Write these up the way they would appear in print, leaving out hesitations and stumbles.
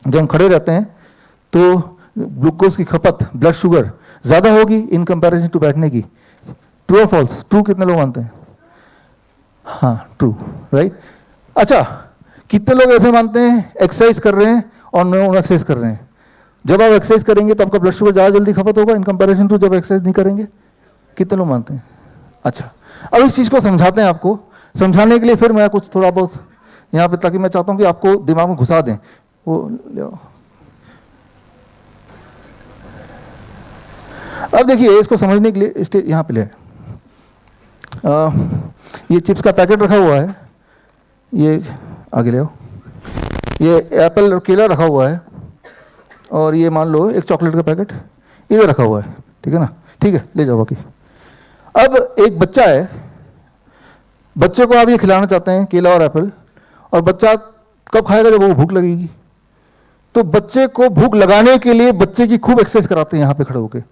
जब हम खड़े रहते हैं तो ग्लूकोज की खपत, ब्लड शुगर ज़्यादा होगी इन कंपैरिजन टू बैठने की। ट्रू और फॉल्स? ट्रू कितने लोग मानते हैं? हाँ ट्रू, राइट। अच्छा, कितने लोग ऐसे मानते हैं एक्सरसाइज कर रहे हैं और नॉन एक्सरसाइज कर रहे हैं? जब आप एक्सरसाइज करेंगे तो आपका ब्लड शुगर ज़्यादा जल्दी खपत होगा इन कंपैरिजन टू जब एक्सरसाइज नहीं करेंगे। कितने लोग मानते हैं? अच्छा, अब इस चीज़ को समझाते हैं आपको। समझाने के लिए फिर मैं कुछ थोड़ा बहुत यहाँ पे, ताकि मैं चाहता हूँ कि आपको दिमाग में घुसा दें वो। अब देखिए, इसको समझने के लिए यहाँ पे ले ये चिप्स का पैकेट रखा हुआ है, ये आगे ले आओ। ये एप्पल और केला रखा हुआ है, और ये मान लो एक चॉकलेट का पैकेट इधर रखा हुआ है, ठीक है ना? ठीक है, ले जाओ बाकी। अब एक बच्चा है, बच्चे को आप ये खिलाना चाहते हैं केला और एप्पल, और बच्चा कब खाएगा? जब वो भूख लगेगी। तो बच्चे को भूख लगाने के लिए बच्चे की खूब एक्सरसाइज कराते हैं, यहाँ पे खड़े होकर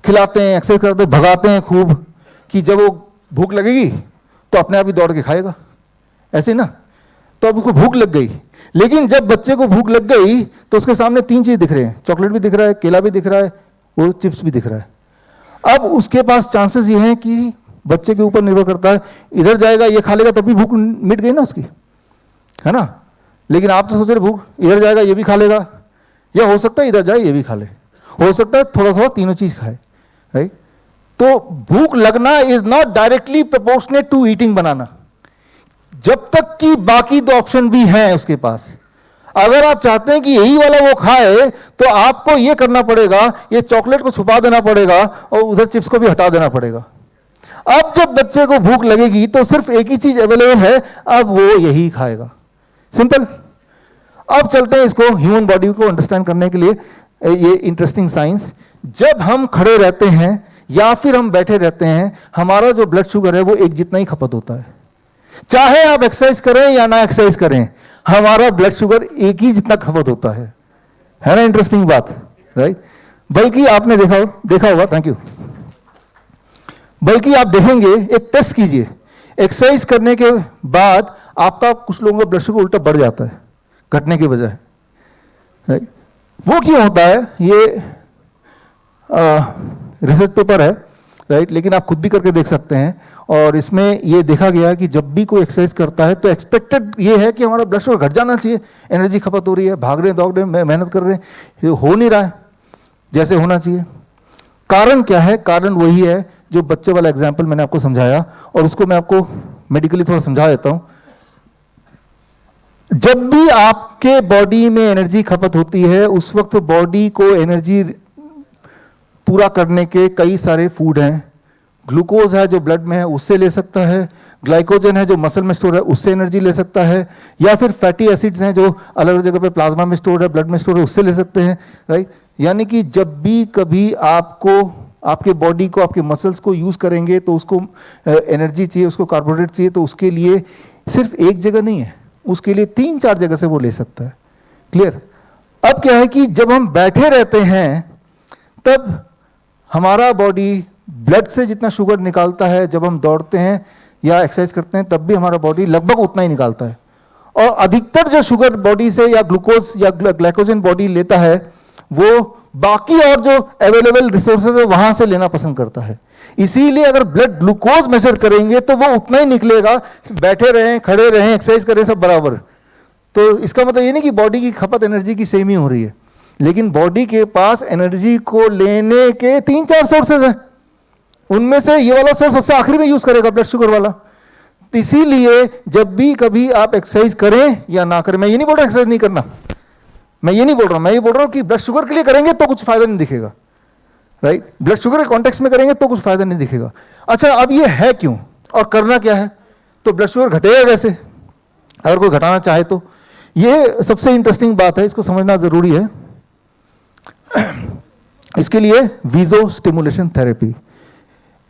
खिलाते हैं, एक्सरसाइज कराते हैं, भगाते हैं खूब, कि जब वो भूख लगेगी तो अपने आप ही दौड़ के खाएगा, ऐसे ना? तो अब उसको भूख लग गई, लेकिन जब बच्चे को भूख लग गई तो उसके सामने तीन चीज दिख रहे हैं, चॉकलेट भी दिख रहा है, केला भी दिख रहा है, वो चिप्स भी दिख रहा है। अब उसके पास चांसेस ये हैं कि बच्चे के ऊपर निर्भर करता है, इधर जाएगा ये खा लेगा तब भी भूख मिट गई ना उसकी, है ना? लेकिन आप तो सोच रहे भूख इधर जाएगा ये भी खा लेगा, या हो सकता है इधर जाए ये भी खा ले, हो सकता है थोड़ा थोड़ा तीनों चीज खाए, राइट? तो भूख लगना is not directly proportionate to eating banana, जब तक कि बाकी दो ऑप्शन भी हैं उसके पास। अगर आप चाहते हैं कि यही वाला वो खाए तो आपको ये करना पड़ेगा, ये चॉकलेट को छुपा देना पड़ेगा और उधर चिप्स को भी हटा देना पड़ेगा। अब जब बच्चे को भूख लगेगी तो सिर्फ एक ही चीज अवेलेबल है, अब वो यही खाएगा, सिंपल। अब चलते हैं इसको ह्यूमन बॉडी को अंडरस्टैंड करने के लिए, ये इंटरेस्टिंग साइंस। जब हम खड़े रहते हैं या फिर हम बैठे रहते हैं, हमारा जो ब्लड शुगर है वो एक जितना ही खपत होता है। चाहे आप एक्सरसाइज करें या ना एक्सरसाइज करें, हमारा ब्लड शुगर एक ही जितना खपत होता है ना? इंटरेस्टिंग बात, राइट? बल्कि आपने देखा होगा, थैंक यू। बल्कि आप देखेंगे, एक टेस्ट कीजिए, एक्सरसाइज करने के बाद आपका, कुछ लोगों का ब्लड शुगर उल्टा बढ़ जाता है घटने के बजाय, राइट? वो क्यों होता है? ये रिसर्च पेपर है, राइट? लेकिन आप खुद भी करके देख सकते हैं, और इसमें ये देखा गया है कि जब भी कोई एक्सरसाइज करता है तो एक्सपेक्टेड ये है कि हमारा ब्लड शुगर घट जाना चाहिए, एनर्जी खपत हो रही है, भाग रहे हैं, दौड़ रहे हैं, मेहनत कर रहे हैं, ये हो नहीं रहा है जैसे होना चाहिए। कारण क्या है? कारण वही है जो बच्चे वाला एग्जाम्पल मैंने आपको समझाया, और उसको मैं आपको मेडिकली थोड़ा समझा देता हूं। जब भी आपके बॉडी में एनर्जी खपत होती है, उस वक्त बॉडी को एनर्जी पूरा करने के कई सारे फूड हैं। ग्लूकोज है जो ब्लड में है, उससे ले सकता है, ग्लाइकोजन है जो मसल में स्टोर है, उससे एनर्जी ले सकता है, या फिर फैटी एसिड्स हैं जो अलग अलग जगह पे प्लाज्मा में स्टोर है, ब्लड में स्टोर है, उससे ले सकते हैं, राइट? यानी कि जब भी कभी आपको, आपके बॉडी को, आपके मसल्स को यूज करेंगे तो उसको एनर्जी चाहिए, उसको कार्बोहाइड्रेट चाहिए, तो उसके लिए सिर्फ एक जगह नहीं है, उसके लिए 3-4 जगह से वो ले सकता है। क्लियर? अब क्या है कि जब हम बैठे रहते हैं तब हमारा बॉडी ब्लड से जितना शुगर निकालता है, जब हम दौड़ते हैं या एक्सरसाइज करते हैं तब भी हमारा बॉडी लगभग उतना ही निकालता है, और अधिकतर जो शुगर बॉडी से या ग्लूकोज या ग्लाइकोजन बॉडी लेता है वो बाकी और जो अवेलेबल रिसोर्सेज है वहां से लेना पसंद करता है। इसीलिए अगर ब्लड ग्लूकोज मेजर करेंगे तो वो उतना ही निकलेगा, बैठे रहें, खड़े रहें, एक्सरसाइज करें, सब बराबर। तो इसका मतलब ये नहीं कि बॉडी की खपत एनर्जी की सेम ही हो रही है, लेकिन बॉडी के पास एनर्जी को लेने के 3-4 सोर्सेज हैं, उनमें से ये वाला सोर्स सबसे आखिरी में यूज करेगा, ब्लड शुगर वाला। इसीलिए जब भी कभी आप एक्सरसाइज करें या ना करें, मैं ये नहीं बोल रहा एक्सरसाइज नहीं करना, मैं ये नहीं बोल रहा, मैं ये बोल रहा हूं कि ब्लड शुगर के लिए करेंगे तो कुछ फायदा नहीं दिखेगा, राइट? ब्लड शुगर के कॉन्टेक्स्ट में करेंगे तो कुछ फायदा नहीं दिखेगा। अच्छा, अब ये है क्यों और करना क्या है? तो ब्लड शुगर घटेगा कैसे अगर कोई घटाना चाहे तो? ये सबसे इंटरेस्टिंग बात है, इसको समझना जरूरी है। इसके लिए वीजो स्टिमुलेशन थेरेपी,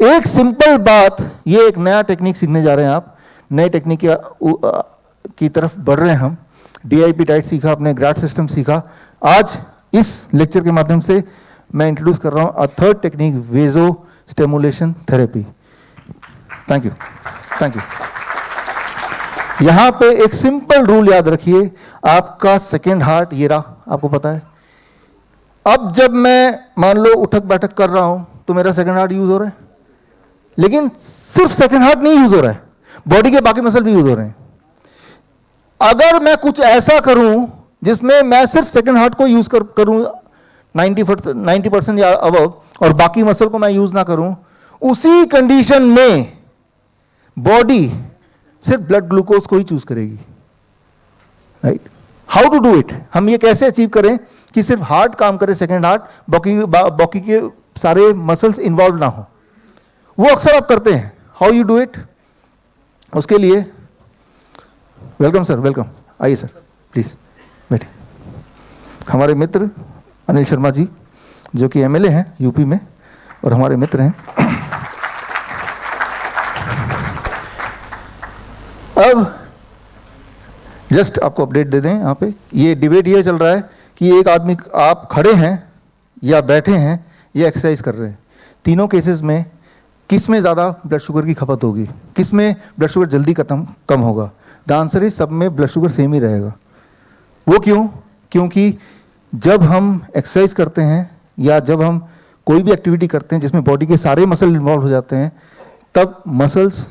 एक सिंपल बात, ये एक नया टेक्निक सीखने जा रहे हैं आप, नए टेक्निक की तरफ बढ़ रहे हैं हम। DIP डाइट सीखा, अपने ग्रैड सिस्टम सीखा, आज इस लेक्चर के माध्यम से मैं इंट्रोड्यूस कर रहा हूं a third technique, Visio stimulation therapy. Thank you, thank you. यहां पे एक सिंपल रूल याद रखिए, आपका सेकेंड हार्ट ये रहा, आपको पता है। अब जब मैं मान लो उठक बैठक कर रहा हूं तो मेरा सेकेंड हार्ट यूज हो रहा है, लेकिन सिर्फ सेकेंड हार्ट नहीं यूज हो रहा है, बॉडी के बाकी मसल भी यूज हो रहे हैं। अगर मैं कुछ ऐसा करूं जिसमें मैं सिर्फ सेकेंड हार्ट को यूज करूं 90% या अबव, और बाकी मसल को मैं यूज ना करूं, उसी कंडीशन में बॉडी सिर्फ ब्लड ग्लूकोज को ही चूज करेगी, right. How to do it, हम ये कैसे अचीव करें कि सिर्फ हार्ट काम करे, सेकेंड हार्ट, बाकी के सारे मसल्स इन्वॉल्व ना हो। वो अक्सर आप करते हैं। हाउ यू डू इट, उसके लिए वेलकम सर, वेलकम, आइए सर प्लीज बैठे। हमारे मित्र अनिल शर्मा जी जो कि एमएलए हैं यूपी में और हमारे मित्र हैं। अब जस्ट आपको अपडेट दे दें, यहाँ पे ये डिबेट ये चल रहा है कि एक आदमी, आप खड़े हैं या बैठे हैं या एक्सरसाइज कर रहे हैं, तीनों केसेस में किस में ज़्यादा ब्लड शुगर की खपत होगी, किस में ब्लड शुगर जल्दी कम होगा? द आंसर इज सब में ब्लड शुगर सेम ही रहेगा। वो क्यों? क्योंकि जब हम एक्सरसाइज करते हैं या जब हम कोई भी एक्टिविटी करते हैं जिसमें बॉडी के सारे मसल इन्वॉल्व हो जाते हैं, तब मसल्स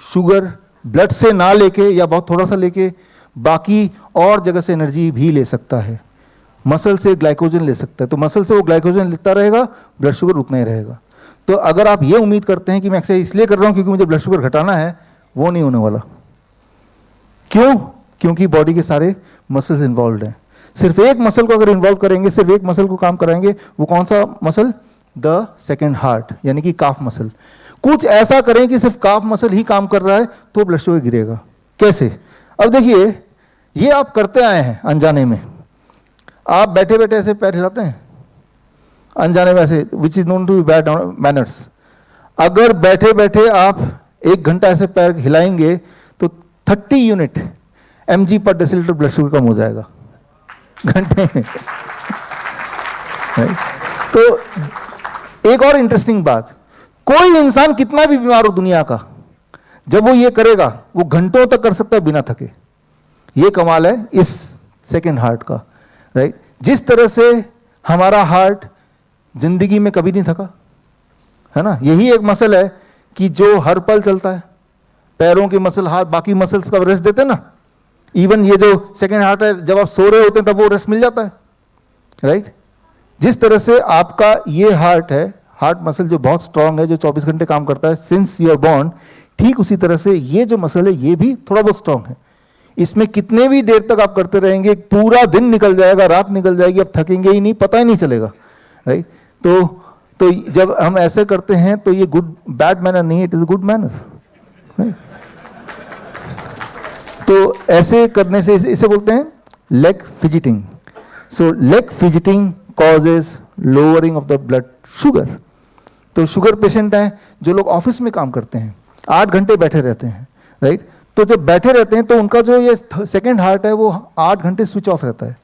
शुगर ब्लड से ना लेके या बहुत थोड़ा सा लेके बाकी और जगह से एनर्जी भी ले सकता है। मसल से ग्लाइकोजन ले सकता है, तो मसल से वो ग्लाइकोजन लेता रहेगा, ब्लड शुगर उतना ही रहेगा। तो अगर आप ये उम्मीद करते हैं कि मैं एक्सरसाइज इसलिए कर रहा हूं क्योंकि मुझे ब्लड शुगर घटाना है, वो नहीं होने वाला। क्यों? क्योंकि बॉडी के सारे मसल्स इन्वॉल्व हैं। सिर्फ एक मसल को अगर इन्वॉल्व करेंगे, सिर्फ एक मसल को काम कराएंगे, वो कौन सा मसल? द सेकेंड हार्ट, यानी कि काफ मसल। कुछ ऐसा करें कि सिर्फ काफ मसल ही काम कर रहा है तो ब्लड शुगर गिरेगा। कैसे? अब देखिए, ये आप करते आए हैं अनजाने में, आप बैठे बैठे ऐसे पैर हिलाते हैं अनजाने में ऐसे, which is known to be bad manners. अगर बैठे बैठे आप 1 घंटा ऐसे पैर हिलाएंगे तो 30 यूनिट mg पर डेसीलीटर ब्लड शुगर कम हो जाएगा घंटे में। तो एक और इंटरेस्टिंग बात, कोई इंसान कितना भी बीमार हो दुनिया का, जब वो ये करेगा वो घंटों तक कर सकता है बिना थके। ये कमाल है इस सेकेंड हार्ट का, राइट। जिस तरह से हमारा हार्ट जिंदगी में कभी नहीं थका, है ना, यही एक मसल है कि जो हर पल चलता है। पैरों के मसल, हाथ, बाकी मसल्स का रेस्ट देते हैं ना। इवन ये जो सेकेंड हार्ट है, जब आप सो रहे होते हैं तब वो रेस्ट मिल जाता है, राइट। जिस तरह से आपका ये हार्ट है, हार्ट मसल जो बहुत स्ट्रांग है, जो 24 घंटे काम करता है सिंस यू आर बॉर्न, ठीक उसी तरह से ये जो मसल है ये भी थोड़ा बहुत स्ट्रांग है। इसमें कितने भी देर तक आप करते रहेंगे, पूरा दिन निकल जाएगा, रात निकल जाएगी, आप थकेंगे ही नहीं, पता ही नहीं चलेगा, राइट। तो जब हम ऐसे करते हैं तो ये गुड बैड मैनर नहीं है, it is good manner, right. तो ऐसे करने से इसे बोलते हैं leg fidgeting. So leg fidgeting causes lowering of the blood sugar. तो शुगर पेशेंट हैं जो लोग ऑफिस में काम करते हैं, 8 घंटे बैठे रहते हैं, राइट। तो जब बैठे रहते हैं तो उनका जो ये सेकेंड हार्ट है वो 8 घंटे स्विच ऑफ रहता है,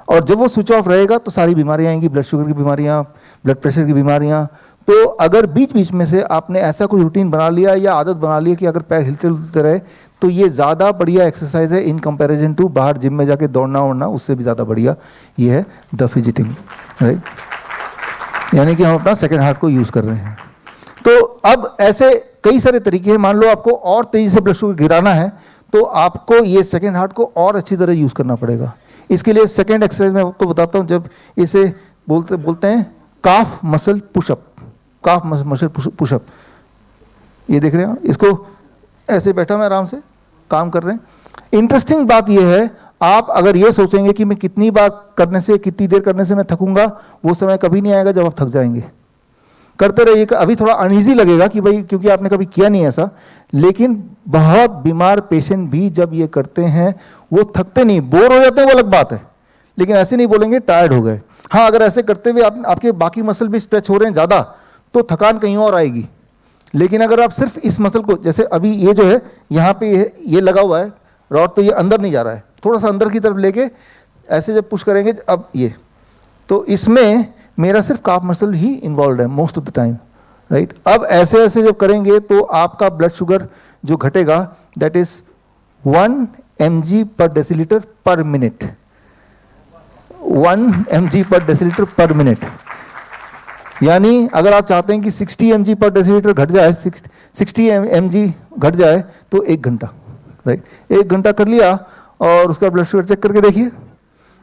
और जब वो स्विच ऑफ रहेगा तो सारी बीमारियां आएंगी, ब्लड शुगर की बीमारियां, ब्लड प्रेशर की बीमारियां। तो अगर बीच बीच में से आपने ऐसा कोई रूटीन बना लिया या आदत बना ली कि अगर पैर हिलते हिलते रहे, तो ये ज़्यादा बढ़िया एक्सरसाइज है इन कंपैरिजन टू बाहर जिम में जाके दौड़ना ओड़ना, उससे भी ज़्यादा बढ़िया ये है द फिजिटिंग, राइट। यानी कि हम अपना सेकेंड हार्ट को यूज़ कर रहे हैं। तो अब ऐसे कई सारे तरीके हैं। मान लो आपको और तेज़ी से ब्लड शुगर गिराना है तो आपको ये सेकेंड हार्ट को और अच्छी तरह यूज़ करना पड़ेगा। इसके लिए सेकेंड एक्सरसाइज मैं आपको बताता हूँ, जब इसे बोलते हैं calf muscle pushup. Calf muscle pushup, ये देख रहे हैं, इसको ऐसे बैठा मैं आराम से काम कर रहे हैं। इंटरेस्टिंग बात यह है, आप अगर ये सोचेंगे कि मैं कितनी बार करने से, कितनी देर करने से मैं थकूंगा, वो समय कभी नहीं आएगा जब आप थक जाएंगे। करते रहिए। अभी थोड़ा अनईजी लगेगा कि भाई क्योंकि आपने कभी किया नहीं ऐसा, लेकिन बहुत बीमार पेशेंट भी जब ये करते हैं वो थकते नहीं, बोर हो जाते हैं, वो अलग बात है, लेकिन ऐसे नहीं बोलेंगे टायर्ड हो गए। हाँ, अगर ऐसे करते हुए आपके बाकी मसल भी स्ट्रेच हो रहे हैं ज़्यादा तो थकान कहीं और आएगी। लेकिन अगर आप सिर्फ इस मसल को, जैसे अभी ये जो है यहाँ पे ये लगा हुआ है रॉड, तो ये अंदर नहीं जा रहा है, थोड़ा सा अंदर की तरफ लेके ऐसे जब पुश करेंगे, अब ये, तो इसमें मेरा सिर्फ काफ मसल ही इन्वॉल्व है most of the time, right. अब ऐसे ऐसे जब करेंगे तो आपका ब्लड शुगर जो घटेगा that is 1 mg per deciliter per minute, 1 mg per deciliter per minute। यानी अगर आप चाहते हैं कि 60 mg पर डेसीलीटर घट जाए, 60 mg घट जाए तो 1 घंटा, राइट। 1 घंटा कर लिया और उसका ब्लड शुगर चेक करके देखिए,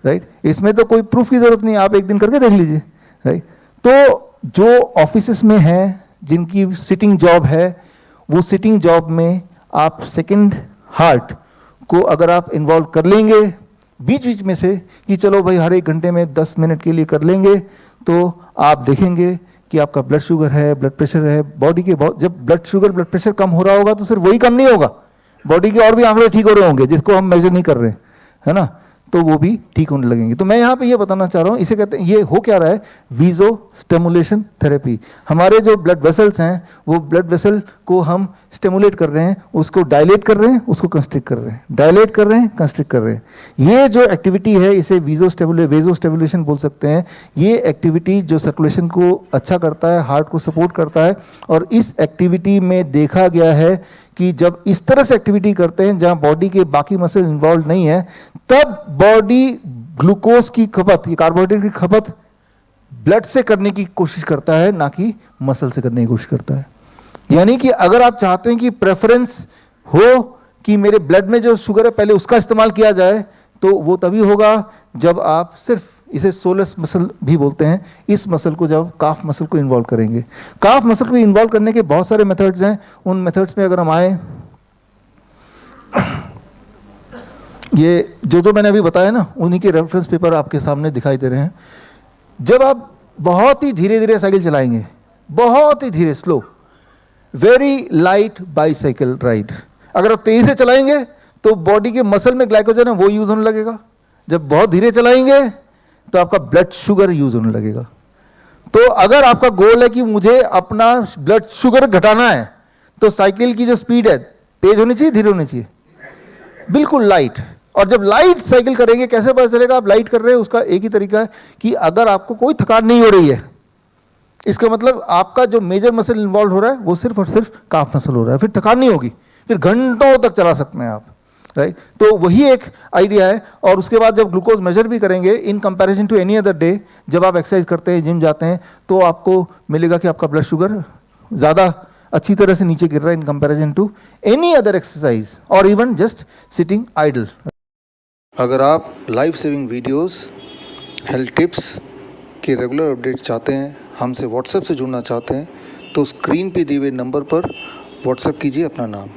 राइट। इसमें तो कोई प्रूफ की जरूरत नहीं, आप एक दिन करके देख लीजिए, राइट। तो जो ऑफिसेस में हैं, जिनकी सिटिंग जॉब है, वो सिटिंग जॉब में आप सेकंड हार्ट को अगर आप इन्वॉल्व कर लेंगे बीच बीच में से कि चलो भाई हर 1 घंटे में 10 मिनट के लिए कर लेंगे, तो आप देखेंगे कि आपका ब्लड शुगर है, ब्लड प्रेशर है, बॉडी के जब ब्लड शुगर ब्लड प्रेशर कम हो रहा होगा तो सिर्फ वही कम नहीं होगा, बॉडी के और भी आंकड़े ठीक हो रहे होंगे जिसको हम मेजर नहीं कर रहे, है ना, तो वो भी ठीक होने लगेंगे। तो मैं यहाँ पे ये बताना चाह रहा हूँ, इसे कहते हैं, ये हो क्या रहा है, वीजो स्टिमुलेशन थेरेपी। हमारे जो ब्लड वेसल्स हैं वो ब्लड वेसल को हम स्टिमुलेट कर रहे हैं, उसको डायलेट कर रहे हैं, उसको कंस्ट्रिक्ट कर रहे हैं, डायलेट कर रहे हैं, कंस्ट्रिक्ट कर रहे हैं। ये जो एक्टिविटी है इसे वेजो स्टिमुलेशन बोल सकते हैं। ये एक्टिविटी जो सर्कुलेशन को अच्छा करता है, हार्ट को सपोर्ट करता है, और इस एक्टिविटी में देखा गया है कि जब इस तरह से एक्टिविटी करते हैं जहां बॉडी के बाकी मसल इन्वॉल्व नहीं है, तब बॉडी ग्लूकोज की खपत, ये कार्बोहाइड्रेट की खपत ब्लड से करने की कोशिश करता है, ना कि मसल से करने की कोशिश करता है। यानी कि अगर आप चाहते हैं कि प्रेफरेंस हो कि मेरे ब्लड में जो शुगर है पहले उसका इस्तेमाल किया जाए, तो वो तभी होगा जब आप सिर्फ, इसे सोलस मसल भी बोलते हैं, इस मसल को जब काफ मसल को इन्वॉल्व करेंगे। काफ मसल को इन्वॉल्व करने के बहुत सारे मेथड्स हैं। उन मेथड्स में अगर हम आए, ये जो मैंने अभी बताया ना, उन्हीं के रेफरेंस पेपर आपके सामने दिखाई दे रहे हैं। जब आप बहुत ही धीरे धीरे साइकिल चलाएंगे, बहुत ही धीरे, slow, very light bicycle ride, अगर आप तेजी से चलाएंगे तो बॉडी के मसल में ग्लाइकोजन है वो यूज होने लगेगा। जब बहुत धीरे चलाएंगे तो आपका ब्लड शुगर यूज होने लगेगा। तो अगर आपका गोल है कि मुझे अपना ब्लड शुगर घटाना है, तो साइकिल की जो स्पीड है तेज होनी चाहिए, धीरे होनी चाहिए, बिल्कुल लाइट। और जब लाइट साइकिल करेंगे, कैसे पता चलेगा आप लाइट कर रहे हैं? उसका एक ही तरीका है कि अगर आपको कोई थकान नहीं हो रही है, इसका मतलब आपका जो मेजर मसल इन्वॉल्व हो रहा है वो सिर्फ और सिर्फ काफ मसल हो रहा है, फिर थकान नहीं होगी, फिर घंटों तक चला सकते हैं आप, राइट। तो वही एक आइडिया है। और उसके बाद जब ग्लूकोज मेजर भी करेंगे in comparison to any other day, जब आप एक्सरसाइज करते हैं, जिम जाते हैं, तो आपको मिलेगा कि आपका ब्लड शुगर ज़्यादा अच्छी तरह से नीचे गिर रहा है in comparison to any other exercise और इवन जस्ट सिटिंग आइडल। अगर आप life saving videos, health tips के रेगुलर अपडेट चाहते हैं, हमसे व्हाट्सएप से जुड़ना चाहते हैं, तो स्क्रीन पे दिए हुए नंबर पर व्हाट्सएप कीजिए अपना नाम।